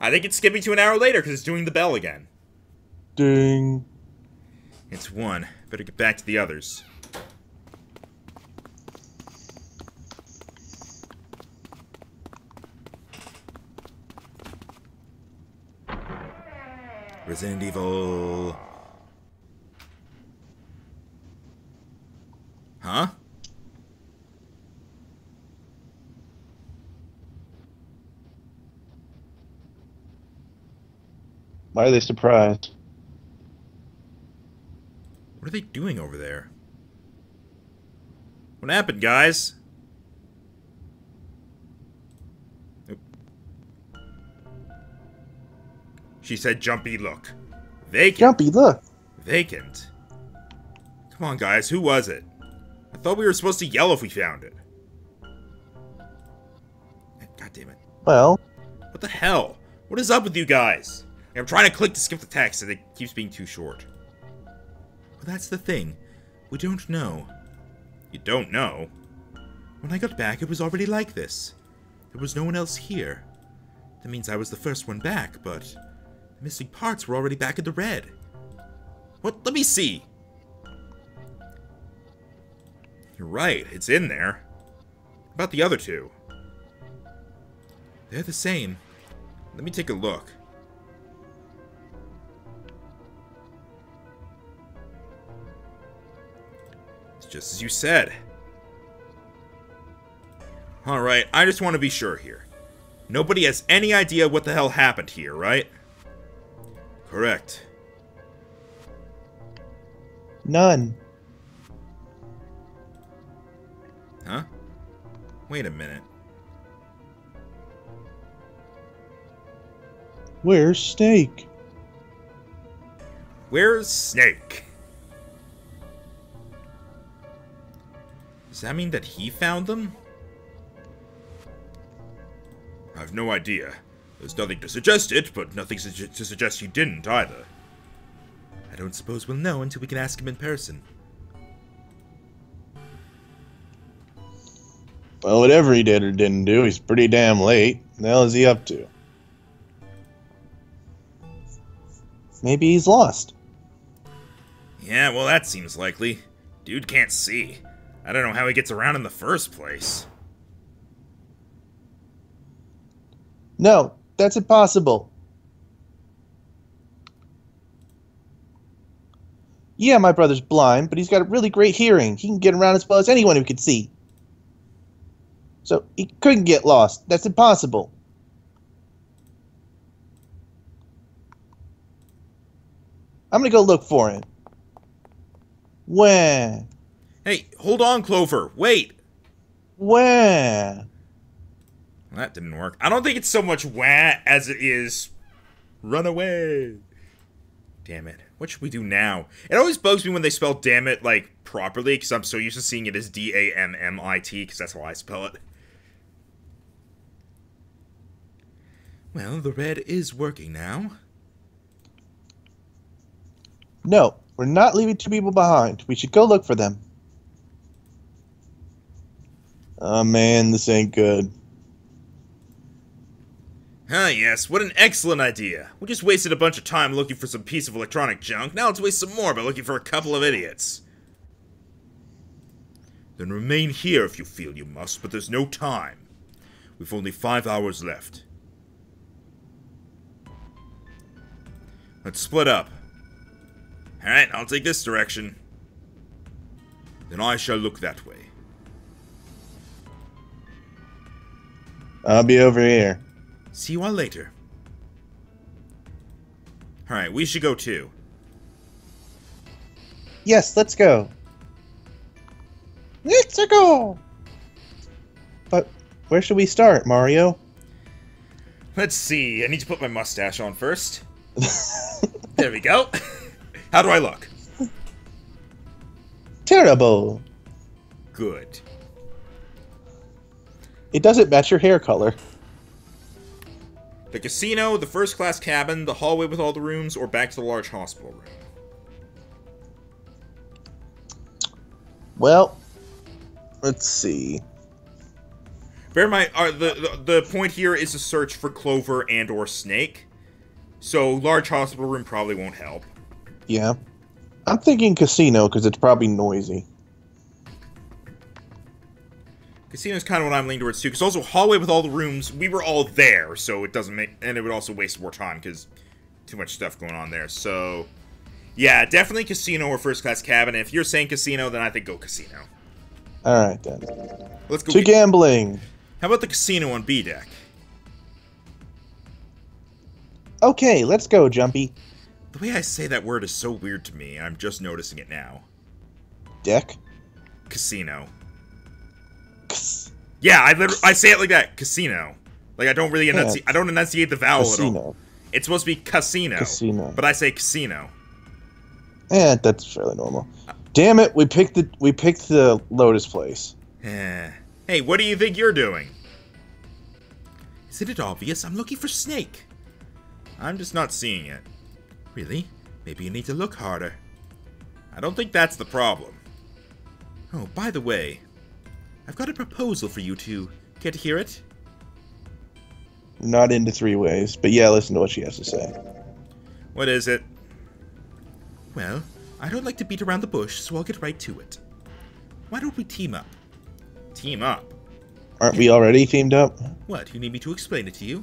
I think it's skipping to an hour later because it's doing the bell again. Ding. It's 1. Better get back to the others. Resident Evil. Huh? Why are they surprised? What are they doing over there? What happened, guys? Oop. She said jumpy look. Vacant. Jumpy, look. Vacant. Come on, guys. Who was it? I thought we were supposed to yell if we found it. God damn it. Well, What the hell? What is up with you guys? I'm trying to click to skip the text and it keeps being too short. Well, that's the thing. We don't know. You don't know? When I got back, it was already like this. There was no one else here. That means I was the first one back, but the missing parts were already back in the red. What? Let me see. You're right, it's in there. What about the other two? They're the same. Let me take a look. It's just as you said. Alright, I just want to be sure here. Nobody has any idea what the hell happened here, right? Correct. none. Huh? Wait a minute. Where's Snake? Where's Snake? Does that mean that he found them? I have no idea. There's nothing to suggest it, but nothing to suggest he didn't either. I don't suppose we'll know until we can ask him in person. Well, whatever he did or didn't do, he's pretty damn late. What the hell is he up to? Maybe he's lost. Yeah, well, that seems likely. Dude can't see. I don't know how he gets around in the first place. No, that's impossible. Yeah, my brother's blind, but he's got a really great hearing. He can get around as well as anyone who can see. So he couldn't get lost. That's impossible. I'm gonna go look for him. Where? Hey, hold on, Clover. Wait. Where? Well, that didn't work. I don't think it's so much wah as it is run away. Damn it. What should we do now? It always bugs me when they spell damn it, like, properly, because I'm so used to seeing it as D-A-M-M-I-T, because that's how I spell it. Well, the red is working now. No, we're not leaving two people behind. We should go look for them. Oh man, this ain't good. Ah, yes, what an excellent idea. We just wasted a bunch of time looking for some piece of electronic junk. Now let's waste some more by looking for a couple of idiots. Then remain here if you feel you must, but there's no time. We've only 5 hours left. Let's split up. Alright, I'll take this direction. Then I shall look that way. I'll be over here. See you all later. Alright, we should go too. Yes, let's go. Let's go. But where should we start, Mario? Let's see, I need to put my mustache on first. There we go. How do I look? Terrible. Good. It doesn't match your hair color. The casino, the first-class cabin, the hallway with all the rooms, or back to the large hospital room? Well, let's see. Bear in mind, the point here is to search for Clover and or Snake. So, large hospital room probably won't help. Yeah. I'm thinking casino, because it's probably noisy. Casino's kind of what I'm leaning towards, too. Because also, hallway with all the rooms, we were all there, so it doesn't make... And it would also waste more time, because too much stuff going on there. So, yeah, definitely casino or first-class cabin. If you're saying casino, then I think go casino. Alright, then. Let's go. To gambling! How about the casino on B deck? Okay, let's go, Jumpy. The way I say that word is so weird to me. I'm just noticing it now. Deck? Casino. Kss. Yeah, I say it like that. Casino. Like I don't really enunciate. I don't enunciate the vowel at all. It's supposed to be casino. Casino. But I say casino. That's fairly normal. Damn it, we picked the Lotus place. Hey, what do you think you're doing? Isn't it obvious? I'm looking for Snake. I'm just not seeing it. Really? Maybe you need to look harder. I don't think that's the problem. Oh, by the way, I've got a proposal for you two. Care to hear it? Not into 3 ways, but yeah, listen to what she has to say. What is it? Well, I don't like to beat around the bush, so I'll get right to it. Why don't we team up? Team up? Aren't we already teamed up? What, you need me to explain it to you?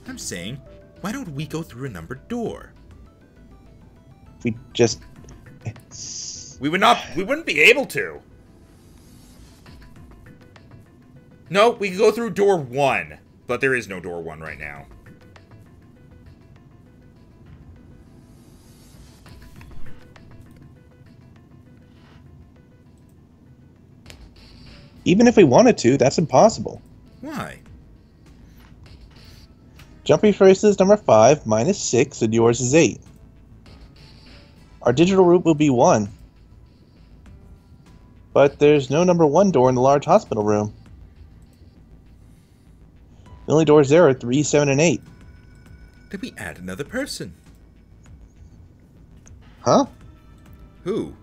I'm saying, why don't we go through a numbered door? We just... We wouldn't be able to. No, we could go through door 1, but there is no door 1 right now. Even if we wanted to, that's impossible. Why? Jumpy First is number 5, mine is 6, and yours is 8. Our digital route will be 1. But there's no number 1 door in the large hospital room. The only doors there are 3, 7, and 8. Then we add another person. Huh? Who?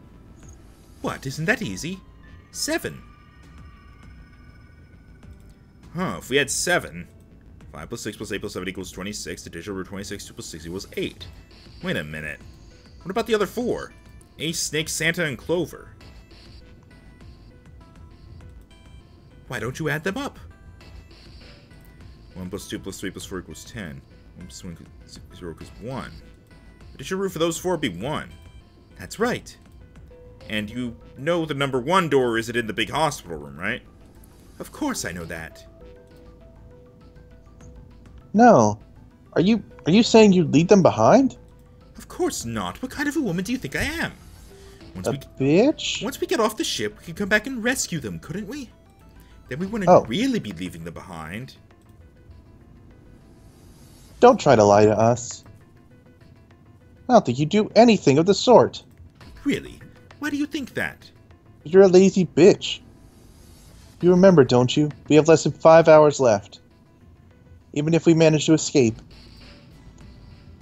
What, isn't that easy? 7. Huh, if we had 7, 5 plus 6 plus 8 plus 7 equals 26, the digital root 26, 2 plus 6 equals 8. Wait a minute. What about the other 4? Ace, Snake, Santa, and Clover. Why don't you add them up? 1 plus 2 plus 3 plus 4 equals 10. 1 plus 1 plus 0 equals 1. The digital root for those 4 would be 1. That's right. And you know the number 1 door isn't in the big hospital room, right? Of course I know that. No. Are you saying you'd leave them behind? Of course not. What kind of a woman do you think I am? Bitch? Once we get off the ship, we could come back and rescue them, couldn't we? Then we wouldn't really be leaving them behind. Don't try to lie to us. I don't think you do anything of the sort. Really? Why do you think that? You're a lazy bitch. You remember, don't you? We have less than 5 hours left. Even if we manage to escape.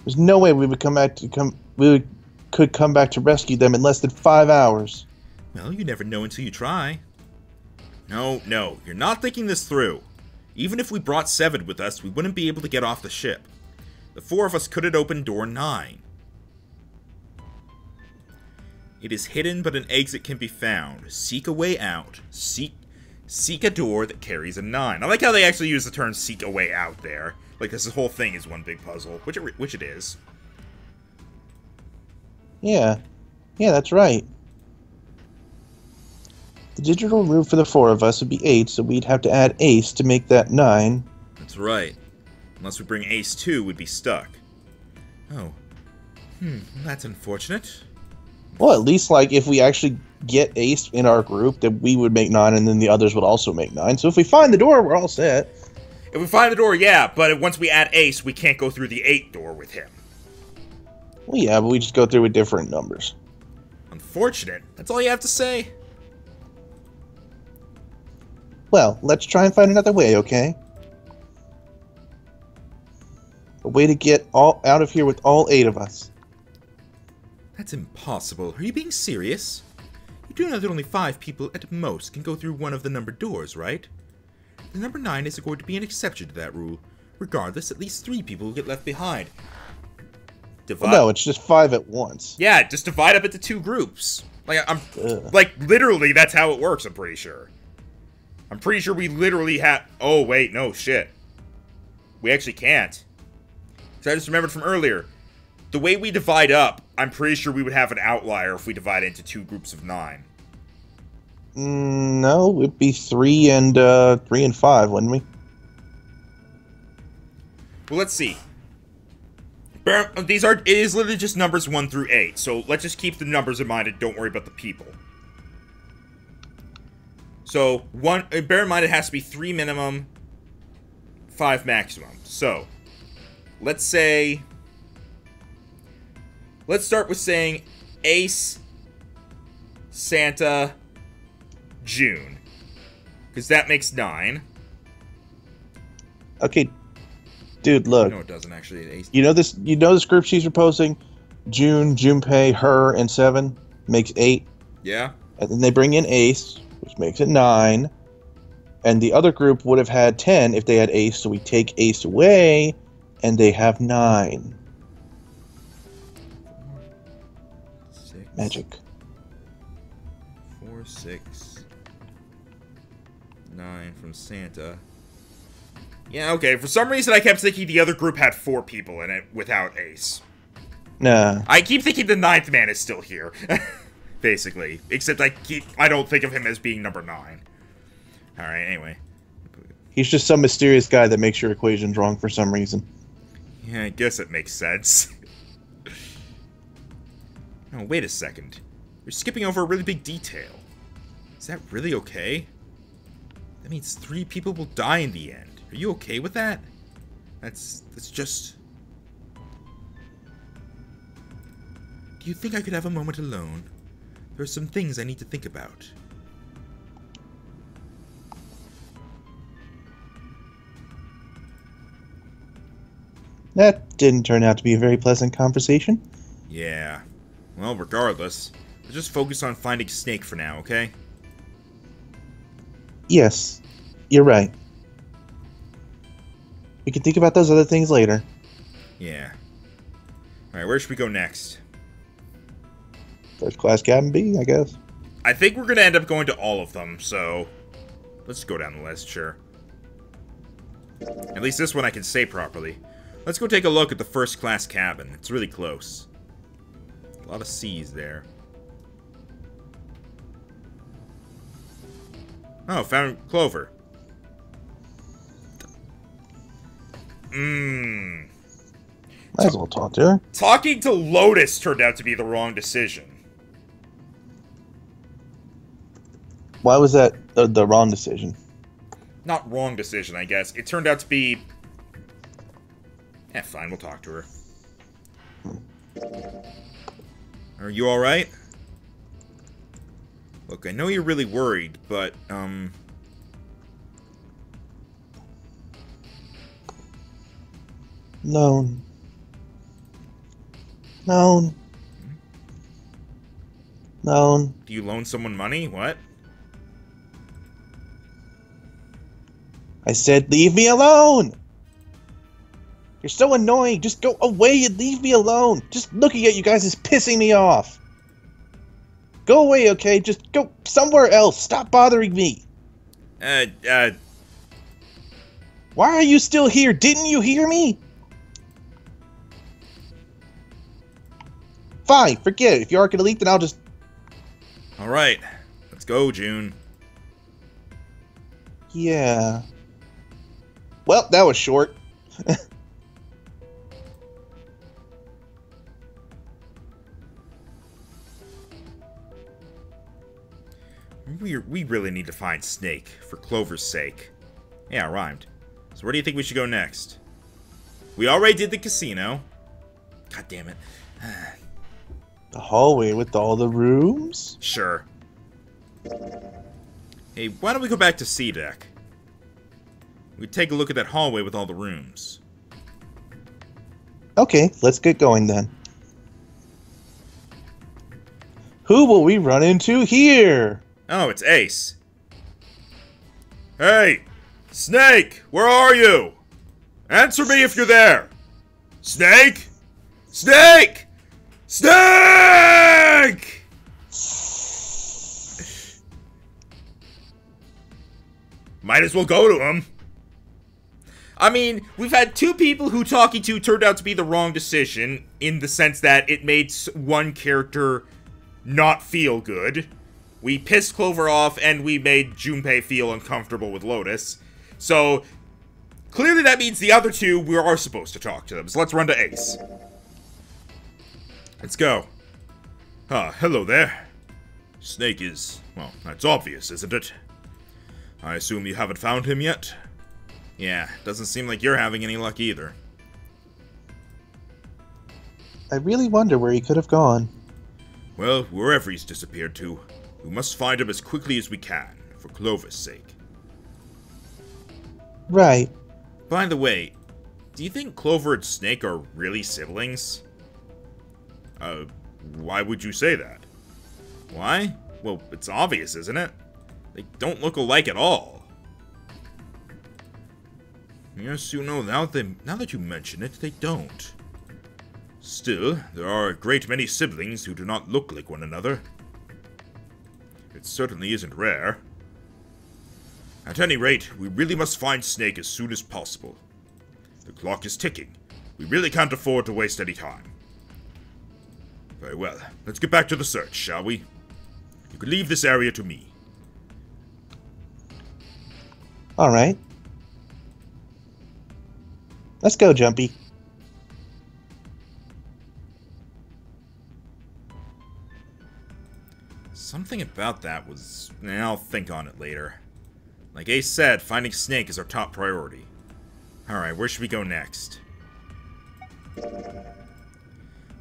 There's no way we could come back to rescue them in less than 5 hours. Well, you never know until you try. No, you're not thinking this through. Even if we brought 7 with us, we wouldn't be able to get off the ship. The 4 of us couldn't open door 9. It is hidden, but an exit can be found. Seek a way out. Seek a door that carries a 9. I like how they actually use the term seek a way out there. Like this whole thing is one big puzzle, which it is. Yeah, that's right. The digital route for the 4 of us would be 8, so we'd have to add Ace to make that 9. That's right. Unless we bring Ace 2, we'd be stuck. Oh. That's unfortunate. Well, at least, like, if we actually get Ace in our group, then we would make 9, and then the others would also make 9. So if we find the door, we're all set. If we find the door, yeah, but once we add Ace, we can't go through the 8 door with him. Well, yeah, but we just go through with different numbers. Unfortunate. That's all you have to say? Well, let's try and find another way, okay? A way to get out of here with all 8 of us. That's impossible. Are you being serious? You do know that only 5 people at most can go through one of the numbered doors, right? the number 9 isn't going to be an exception to that rule. Regardless, at least 3 people will get left behind. Well, no, it's just 5 at once. Yeah, just divide up into 2 groups. Like, literally, that's how it works, I'm pretty sure. I'm pretty sure we literally have... Oh, wait, no, shit. We actually can't. Because I just remembered from earlier. The way we divide up, I'm pretty sure we would have an outlier if we divide it into 2 groups of 9. No, it'd be 3 and 5, wouldn't we? Well, let's see. It is literally just numbers 1 through 8, so let's just keep the numbers in mind and don't worry about the people. So, bear in mind it has to be 3 minimum, 5 maximum. So, let's say... Let's start with saying Ace, Santa, June. Because that makes 9. Okay, dude, look. No, it doesn't actually. Ace. You know this group she's proposing? June, Junpei, her, and 7 makes 8. Yeah. And then they bring in Ace, which makes it 9. And the other group would have had 10 if they had Ace, so we take Ace away, and they have 9. 6. Magic. 4, 6. 9 from Santa. Yeah, okay. For some reason, I kept thinking the other group had 4 people in it without Ace. Nah. I keep thinking the 9th man is still here. Basically. Except I don't think of him as being number 9. Alright, anyway. He's just some mysterious guy that makes your equations wrong for some reason. Yeah, I guess it makes sense. Oh, wait a second. You're skipping over a really big detail. Is that really okay? That means 3 people will die in the end. Are you okay with that? That's just... Do you think I could have a moment alone? There are some things I need to think about. That didn't turn out to be a very pleasant conversation. Yeah. Well, regardless, let's just focus on finding Snake for now, okay? Yes, you're right. We can think about those other things later. Yeah. Alright, where should we go next? First class cabin B, I guess. I think we're gonna end up going to all of them, so... Let's go down the list, sure. At least this one I can say properly. Let's go take a look at the first class cabin. It's really close. A lot of C's there. Oh, found Clover. Might as well talk to her. Talking to Lotus turned out to be the wrong decision. Why was that the wrong decision? Not wrong decision, I guess. It turned out to be... fine, we'll talk to her. Are you alright? Look, I know you're really worried, but, Loan. Loan. Loan. Do you loan someone money? What? I said leave me alone! You're so annoying. Just go away and leave me alone. Just looking at you guys is pissing me off. Go away, okay? Just go somewhere else. Stop bothering me. Why are you still here? Didn't you hear me? Fine, forget it. If you aren't gonna leave, then I'll just... Alright. Let's go, June. Yeah. Well, that was short. We really need to find Snake, for Clover's sake. Yeah, rhymed. So where do you think we should go next? We already did the casino. God damn it. The hallway with all the rooms? Sure. Hey, why don't we go back to C deck? We could take a look at that hallway with all the rooms. Okay, let's get going then. Who will we run into here? Oh, it's Ace. Hey! Snake, where are you? Answer me if you're there. Snake? Snake! Snake! Might as well go to him. I mean, we've had two people who talking to turned out to be the wrong decision, in the sense that it made one character not feel good. We pissed Clover off, and we made Junpei feel uncomfortable with Lotus. So, clearly that means the other two, we are supposed to talk to them. So let's run to Ace. Let's go. Hello there. Snake is, well, that's obvious, isn't it? I assume you haven't found him yet? Yeah, doesn't seem like you're having any luck either. I really wonder where he could have gone. Well, wherever he's disappeared to, we must find him as quickly as we can, for Clover's sake. Right. By the way, do you think Clover and Snake are really siblings? Why would you say that? Why? Well, it's obvious, isn't it? They don't look alike at all. Yes, you know, now that you mention it, they don't. Still, there are a great many siblings who do not look like one another. It certainly isn't rare. At any rate, we really must find Snake as soon as possible. The clock is ticking. We really can't afford to waste any time. Very well, let's get back to the search, shall we? You can leave this area to me. Alright. Let's go, Jumpy. Something about that was... I'll think on it later. Like Ace said, finding Snake is our top priority. Alright, where should we go next?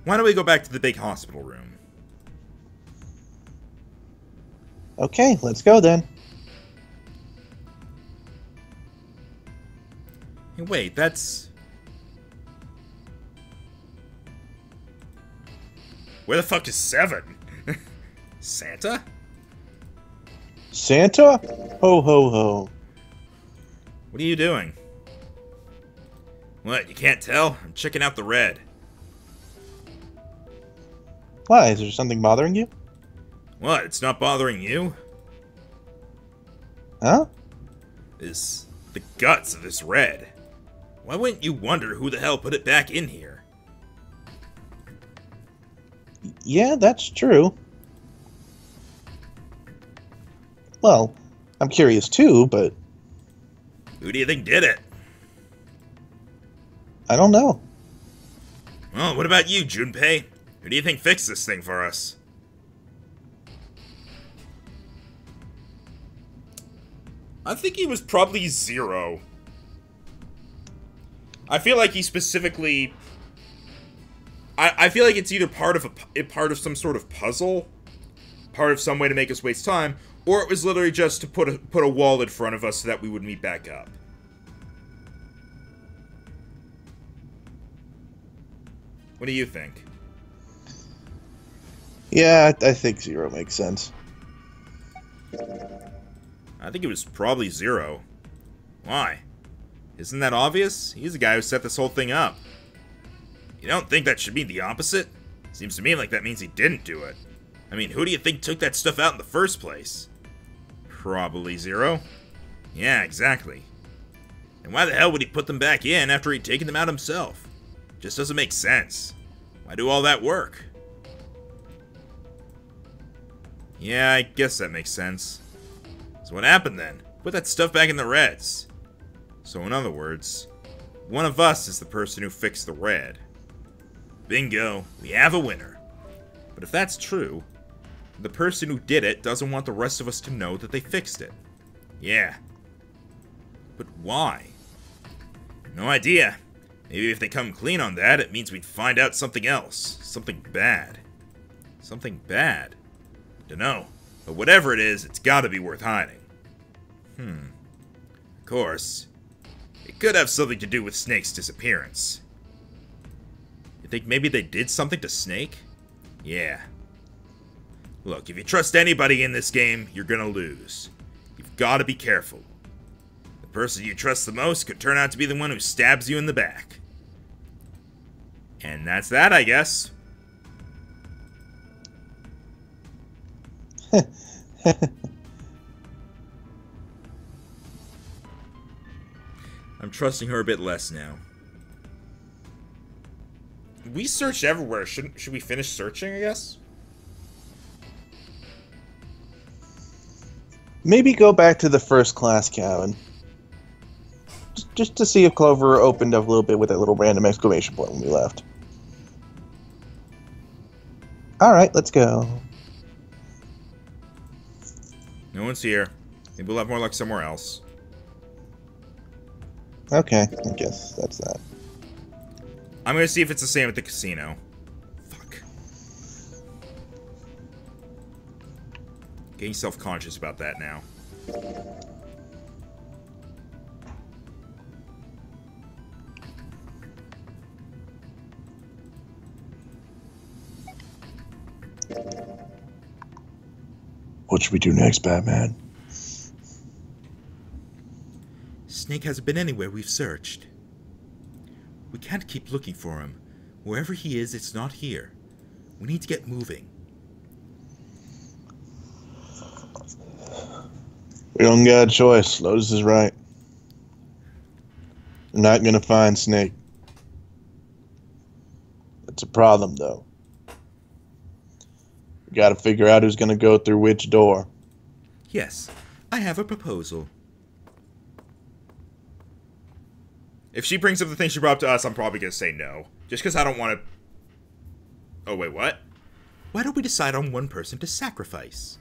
Why don't we go back to the big hospital room? Okay, let's go then. Hey, wait, that's... Where the fuck is 7? Santa? Santa? Ho ho ho. What are you doing? What, you can't tell? I'm checking out the red. Why, is there something bothering you? What, it's not bothering you? Huh? Is the guts of this red. Why wouldn't you wonder who the hell put it back in here? Yeah, that's true. Well, I'm curious too, but... Who do you think did it? I don't know. Well, what about you, Junpei? Who do you think fixed this thing for us? I think he was probably Zero. I feel like he specifically... I feel like it's either part of some sort of puzzle, part of some way to make us waste time, or it was literally just to put a wall in front of us so that we would meet back up. What do you think? Yeah, I think Zero makes sense. I think it was probably Zero. Why? Isn't that obvious? He's the guy who set this whole thing up. You don't think that should mean the opposite? Seems to me like that means he didn't do it. I mean, who do you think took that stuff out in the first place? Probably Zero. Yeah, exactly. And why the hell would he put them back in after he'd taken them out himself? Just doesn't make sense. Why do all that work? Yeah, I guess that makes sense. So what happened then? Put that stuff back in the reds. So in other words, one of us is the person who fixed the red. Bingo, we have a winner. But if that's true, the person who did it doesn't want the rest of us to know that they fixed it. Yeah. But why? No idea. Maybe if they come clean on that, it means we'd find out something else. Something bad. Something bad. Dunno. But whatever it is, it's gotta be worth hiding. Of course. It could have something to do with Snake's disappearance. You think maybe they did something to Snake? Yeah. Look, if you trust anybody in this game, you're gonna lose. You've gotta be careful. The person you trust the most could turn out to be the one who stabs you in the back. And that's that, I guess. I'm trusting her a bit less now. We searched everywhere. Should we finish searching, I guess? Maybe go back to the first class cabin. Just to see if Clover opened up a little bit with that little random exclamation point when we left. Alright, let's go. No one's here. Maybe we'll have more luck somewhere else. Okay, I guess that's that. I'm gonna see if it's the same at the casino. Fuck. Getting self-conscious about that now. What should we do next, Batman? Snake hasn't been anywhere we've searched. We can't keep looking for him. Wherever he is, it's not here. We need to get moving. We don't got a choice. Lotus is right. We're not gonna find Snake. It's a problem, though. We gotta figure out who's gonna go through which door. Yes, I have a proposal. If she brings up the thing she brought up to us, I'm probably gonna say no. Just because I don't want to... Oh, wait, what? Why don't we decide on one person to sacrifice?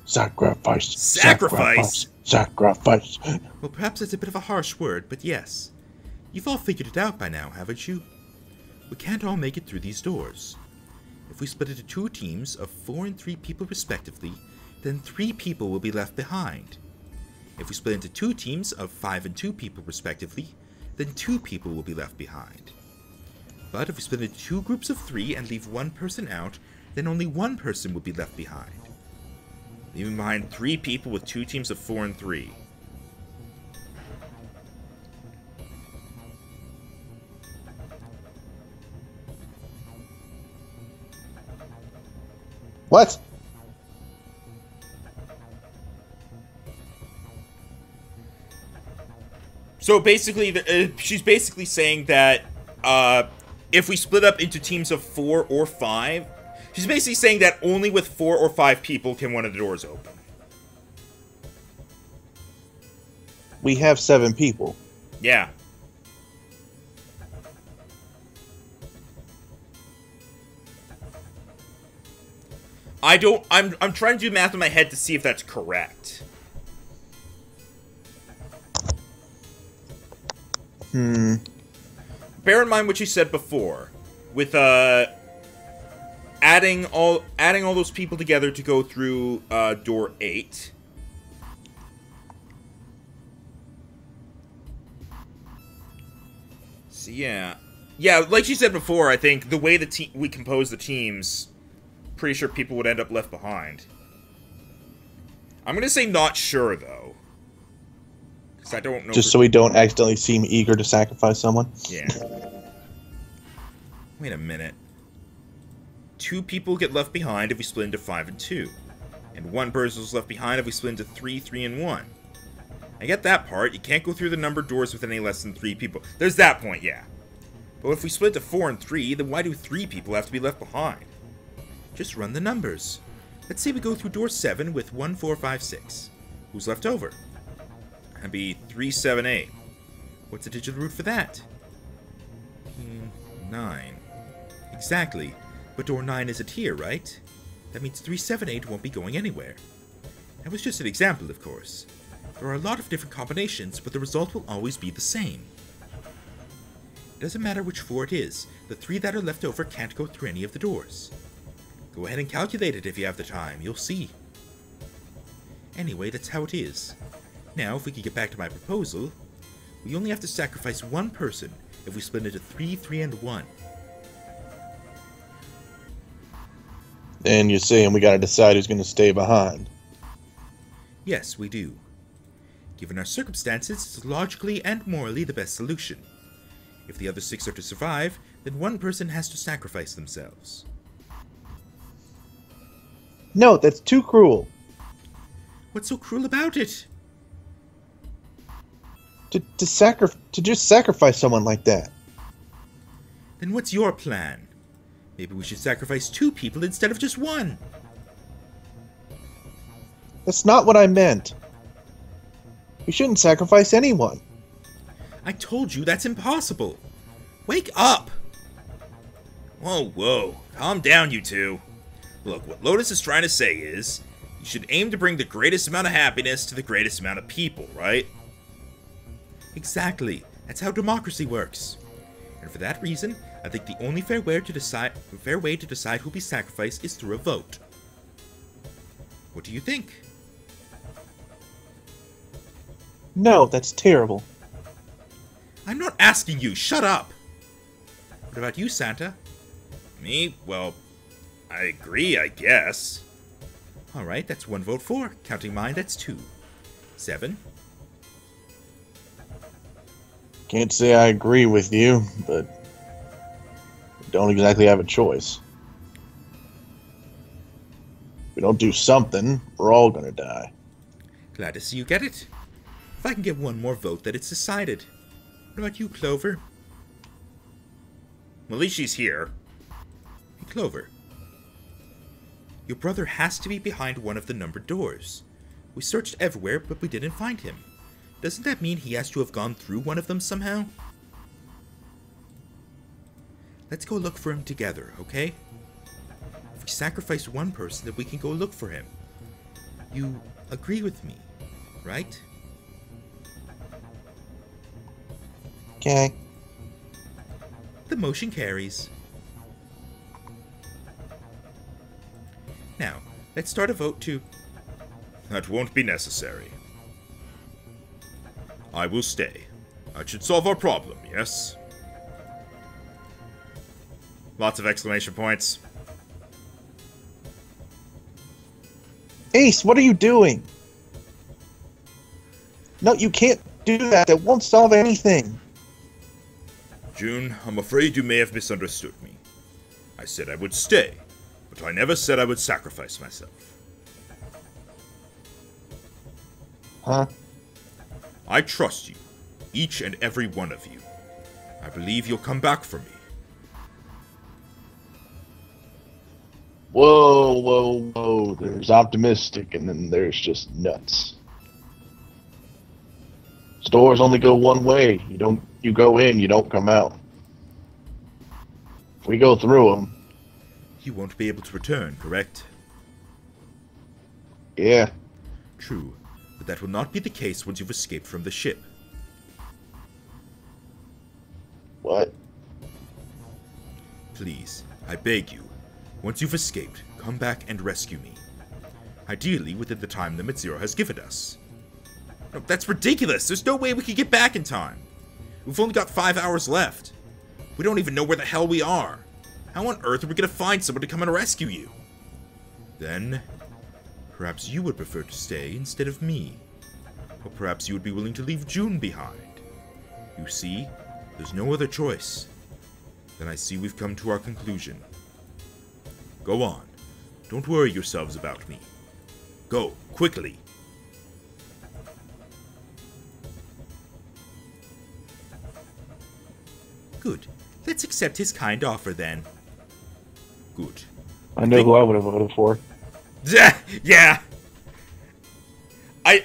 Sacrifice. Sacrifice? Sacrifice. Well, perhaps that's a bit of a harsh word, but yes. You've all figured it out by now, haven't you? We can't all make it through these doors. If we split into 2 teams of 4 and 3 people respectively, then 3 people will be left behind. If we split into 2 teams of 5 and 2 people respectively, then 2 people will be left behind. But if we split into 2 groups of 3 and leave 1 person out, then only 1 person will be left behind. Leaving behind 3 people with 2 teams of 4 and 3. What? So basically, she's basically saying that if we split up into teams of 4 or 5, she's basically saying that only with 4 or 5 people can one of the doors open. We have 7 people. Yeah. I'm trying to do math in my head to see if that's correct. Bear in mind what you said before, with adding all those people together to go through door 8. So yeah, like she said before, I think the way we compose the teams, pretty sure people would end up left behind. I'm gonna say not sure though. I don't know. Just so we don't accidentally seem eager to sacrifice someone? Yeah. Wait a minute. 2 people get left behind if we split into 5 and 2. And 1 person is left behind if we split into 3, 3, and 1. I get that part. You can't go through the numbered doors with any less than 3 people. There's that point, yeah. But if we split to 4 and 3, then why do 3 people have to be left behind? Just run the numbers. Let's say we go through door 7 with 1, 4, 5, 6. Who's left over? That'd be 3, 7, 8. What's the digital root for that? 9. Exactly. But door 9 isn't here, right? That means 3, 7, 8 won't be going anywhere. That was just an example, of course. There are a lot of different combinations, but the result will always be the same. It doesn't matter which 4 it is. The 3 that are left over can't go through any of the doors. Go ahead and calculate it if you have the time. You'll see. Anyway, that's how it is. Now, if we could get back to my proposal, we only have to sacrifice 1 person if we split into 3, 3, and 1. And you're saying we gotta decide who's gonna stay behind. Yes, we do. Given our circumstances, it's logically and morally the best solution. If the other 6 are to survive, then one person has to sacrifice themselves. No, that's too cruel. What's so cruel about it? To just sacrifice someone like that. Then what's your plan? Maybe we should sacrifice 2 people instead of just 1. That's not what I meant. We shouldn't sacrifice anyone. I told you that's impossible. Wake up! Whoa, calm down, you two. Look, what Lotus is trying to say is, you should aim to bring the greatest amount of happiness to the greatest amount of people, right? Exactly. That's how democracy works. And for that reason, I think the only fair way to decide who'll be sacrificed is through a vote. What do you think? No, that's terrible. I'm not asking you. Shut up. What about you, Santa? Me? Well, I agree, I guess. Alright, that's 1 vote for. Counting mine, that's 2. 7. Can't say I agree with you, but we don't exactly have a choice. If we don't do something, we're all gonna die. Glad to see you get it. If I can get 1 more vote, that it's decided. What about you, Clover? Well, at least she's here. Hey, Clover. Your brother has to be behind one of the numbered doors. We searched everywhere, but we didn't find him. Doesn't that mean he has to have gone through one of them somehow? Let's go look for him together, okay? If we sacrifice 1 person, then we can go look for him. You agree with me, right? Okay. The motion carries. Now, let's start a vote to... That won't be necessary. I will stay. That should solve our problem, yes? Lots of exclamation points. Ace, what are you doing? No, you can't do that. That won't solve anything. June, I'm afraid you may have misunderstood me. I said I would stay, but I never said I would sacrifice myself. Huh? I trust you, each and every one of you. I believe you'll come back for me. Whoa. There's optimistic, and then there's just nuts. Stores only go one way. You go in, you don't come out. If we go through them... You won't be able to return, correct? Yeah. True, but that will not be the case once you've escaped from the ship. What? Please, I beg you, once you've escaped, come back and rescue me. Ideally, within the time limit Zero has given us. No, that's ridiculous! There's no way we can get back in time! We've only got 5 hours left. We don't even know where the hell we are. How on earth are we gonna find someone to come and rescue you? Then, perhaps you would prefer to stay instead of me. Or perhaps you would be willing to leave June behind. You see, there's no other choice. Then I see we've come to our conclusion. Go on. Don't worry yourselves about me. Go, quickly. Good. Let's accept his kind offer then. Good. I know who I would have voted for. Yeah. I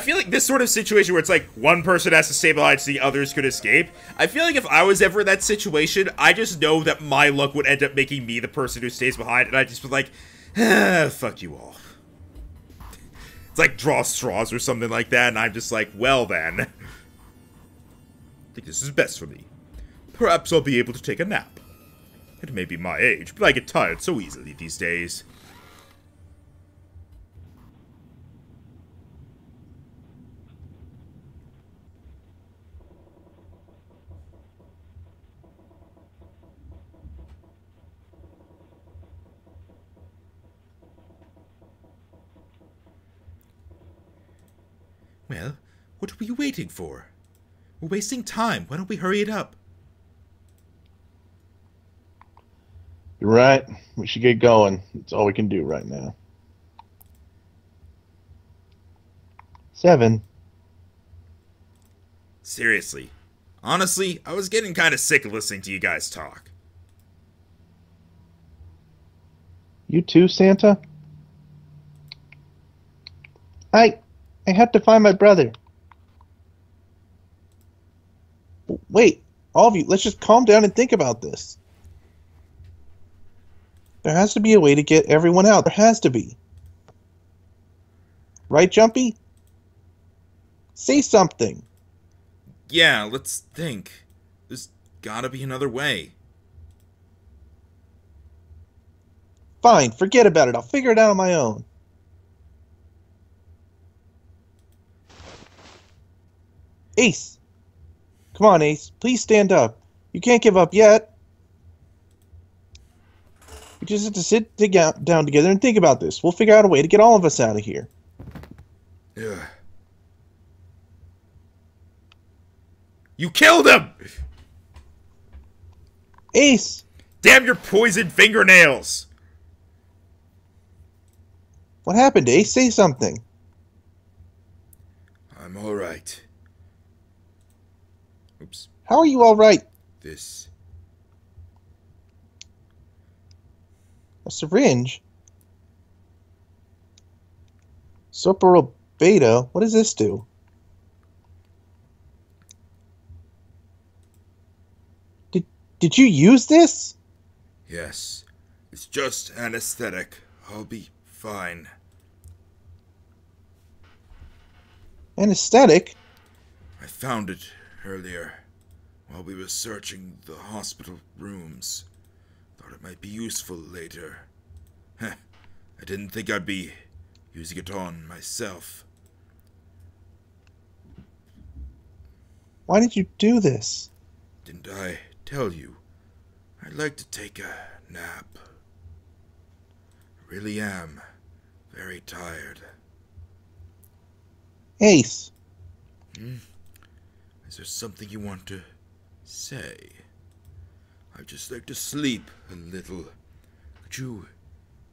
feel like this sort of situation where it's like one person has to stay behind so the others could escape. I feel like if I was ever in that situation, I just know that my luck would end up making me the person who stays behind, and I'd just be like, fuck you all. It's like draw straws or something like that, and I'm just like, well then. I think this is best for me. Perhaps I'll be able to take a nap. It may be my age, but I get tired so easily these days. Well, What are we waiting for? We're wasting time. Why don't we hurry it up? You're right. We should get going. That's all we can do right now. 7. Seriously. Honestly, I was getting kind of sick of listening to you guys talk. You too, Santa? I have to find my brother. Wait, all of you, let's just calm down and think about this. There has to be a way to get everyone out. There has to be. Right, Jumpy? Say something. Yeah, let's think. There's gotta be another way. Fine, forget about it. I'll figure it out on my own. Ace! Come on, Ace. Please stand up. You can't give up yet. We just have to sit down together and think about this. We'll figure out a way to get all of us out of here. Ugh. You killed him! Ace! Damn your poisoned fingernails! What happened, Ace? Say something. I'm alright. Oops. How are you all right? This. A syringe? Sopro beta? What does this do? Did you use this? Yes. It's just anesthetic. I'll be fine. Anesthetic? I found it earlier while we were searching the hospital rooms. Thought it might be useful later. Heh. I didn't think I'd be using it on myself. Why did you do this? Didn't I tell you? I'd like to take a nap. I really am very tired. Ace. Is there something you want to say? I'd just like to sleep a little. Could you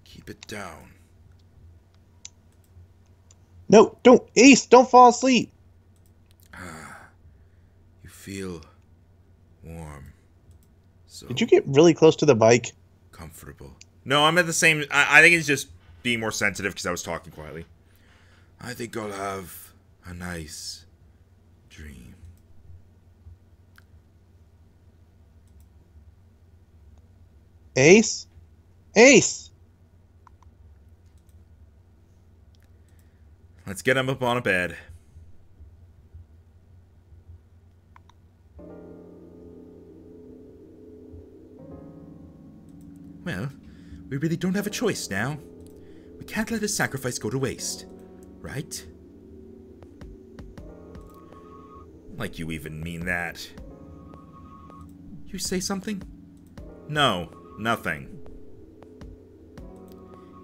keep it down? No, don't. Ace, don't fall asleep. You feel warm. So Did you get really close to the bike? comfortable. No, I'm at the same... I think it's just being more sensitive because I was talking quietly. I think I'll have a nice dream. Ace? Ace! Let's get him up on a bed. Well, we really don't have a choice now. We can't let his sacrifice go to waste, right? Like you even mean that. You say something? No, nothing.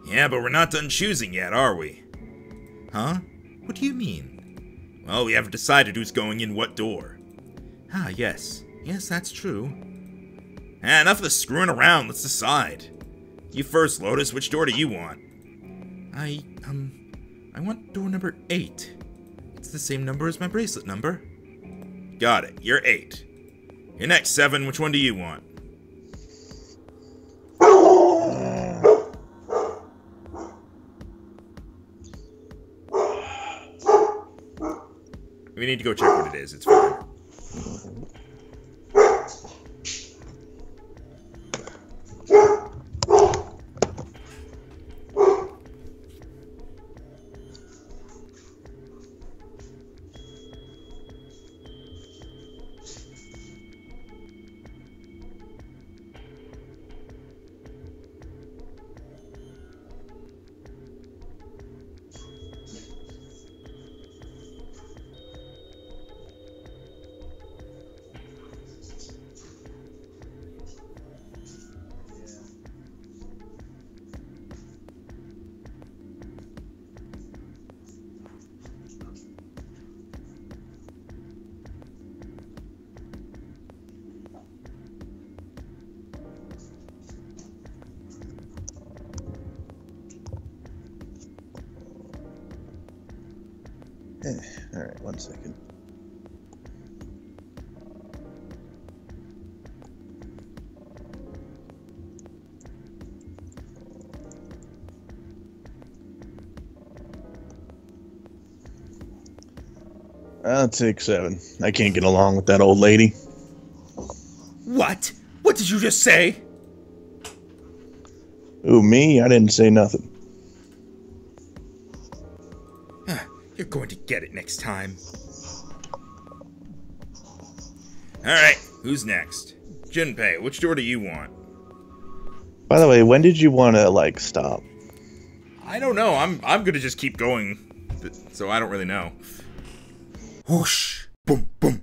Yeah, but we're not done choosing yet, are we? Huh? What do you mean? Well, we haven't decided who's going in what door. Ah, yes. Yes, that's true. Enough of the screwing around, let's decide. You first, Lotus, which door do you want? I want door number 8. It's the same number as my bracelet number. Got it, you're 8. You're next, 7, which one do you want? We need to go check what it is, it's fine. Alright, 1 second. I'll take 7. I can't get along with that old lady. What? What did you just say? Ooh, me? I didn't say nothing. You're going to get it next time. Alright, who's next? Junpei, which door do you want? By the way, when did you want to, like, stop? I don't know. I'm gonna just keep going, so I don't really know. Whoosh! Boom, boom,